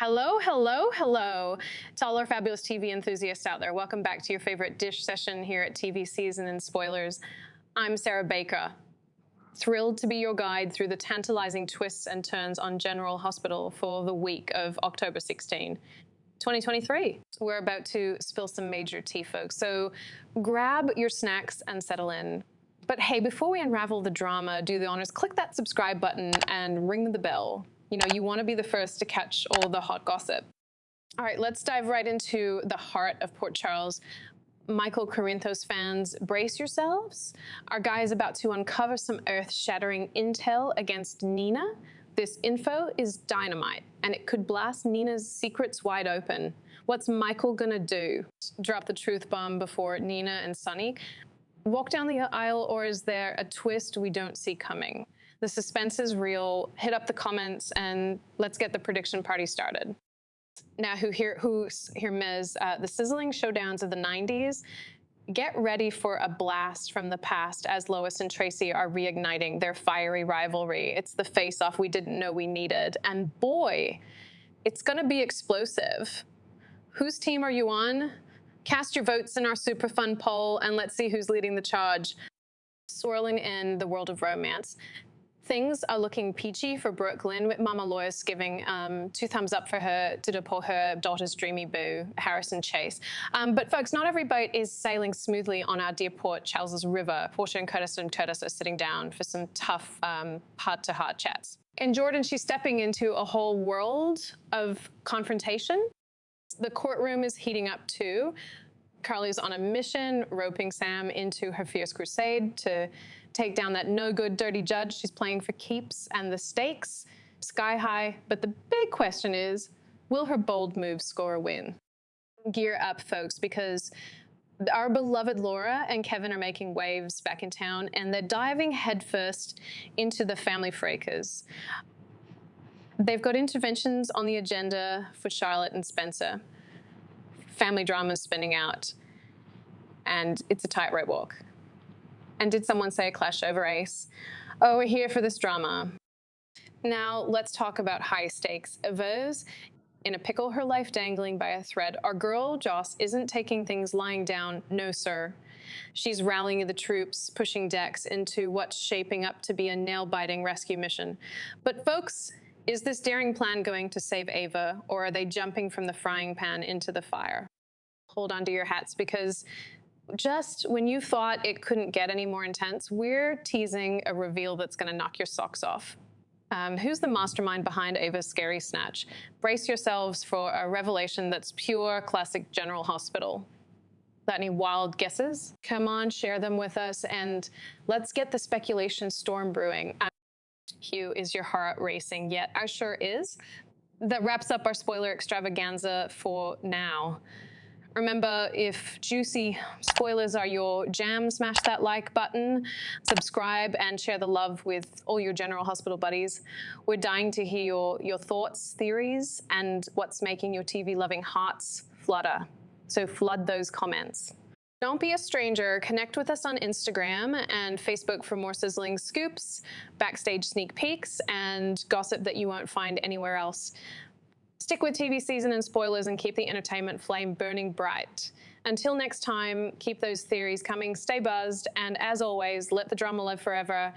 Hello, hello, hello to all our fabulous TV enthusiasts out there. Welcome back to your favorite dish session here at TV Season and Spoilers. I'm Sarah Baker, thrilled to be your guide through the tantalizing twists and turns on General Hospital for the week of October 16, 2023. We're about to spill some major tea, folks, so grab your snacks and settle in. But hey, before we unravel the drama, do the honors, click that subscribe button and ring the bell. You know, you want to be the first to catch all the hot gossip. All right, let's dive right into the heart of Port Charles. Michael Corinthos fans, brace yourselves. Our guy is about to uncover some earth-shattering intel against Nina. This info is dynamite, and it could blast Nina's secrets wide open. What's Michael gonna do? Drop the truth bomb before Nina and Sonny walk down the aisle, or is there a twist we don't see coming? The suspense is real. Hit up the comments and let's get the prediction party started. Now, who's here, Ms. The sizzling showdowns of the 90s. Get ready for a blast from the past as Lois and Tracy are reigniting their fiery rivalry. It's the face-off we didn't know we needed. And boy, it's gonna be explosive. Whose team are you on? Cast your votes in our super fun poll and let's see who's leading the charge. Swirling in the world of romance. Things are looking peachy for Brook Lynn, with Mama Lois giving 2 thumbs up for her to deport her daughter's dreamy boo, Harrison Chase. But folks, not every boat is sailing smoothly on our dear Port Charles's river. Portia and Curtis are sitting down for some tough heart-to-heart chats. In Jordan, she's stepping into a whole world of confrontation. The courtroom is heating up too. Carly's on a mission, roping Sam into her fierce crusade to take down that no-good, dirty judge she's playing for keeps, and the stakes sky high. But the big question is, will her bold move score a win? Gear up, folks, because our beloved Laura and Kevin are making waves back in town, and they're diving headfirst into the family fracas. They've got interventions on the agenda for Charlotte and Spencer. Family drama's spinning out, and it's a tightrope walk. And did someone say a clash over Ace? Oh, we're here for this drama. Now, let's talk about high stakes. Yvonne's in a pickle, her life dangling by a thread. Our girl, Joss, isn't taking things lying down, no sir. She's rallying the troops, pushing Dex into what's shaping up to be a nail-biting rescue mission. But folks, is this daring plan going to save Ava, or are they jumping from the frying pan into the fire? Hold on to your hats, because just when you thought it couldn't get any more intense, we're teasing a reveal that's going to knock your socks off. Who's the mastermind behind Ava's scary snatch? Brace yourselves for a revelation that's pure classic General Hospital. Got any wild guesses? Come on, share them with us, and let's get the speculation storm brewing. Hugh, is your heart racing yet? I sure is. That wraps up our spoiler extravaganza for now. Remember, if juicy spoilers are your jam, smash that like button, subscribe, and share the love with all your General Hospital buddies. We're dying to hear your thoughts, theories, and what's making your TV-loving hearts flutter. So flood those comments. Don't be a stranger. Connect with us on Instagram and Facebook for more sizzling scoops, backstage sneak peeks, and gossip that you won't find anywhere else. Stick with TV Season and Spoilers and keep the entertainment flame burning bright. Until next time, keep those theories coming, stay buzzed, and as always, let the drama live forever.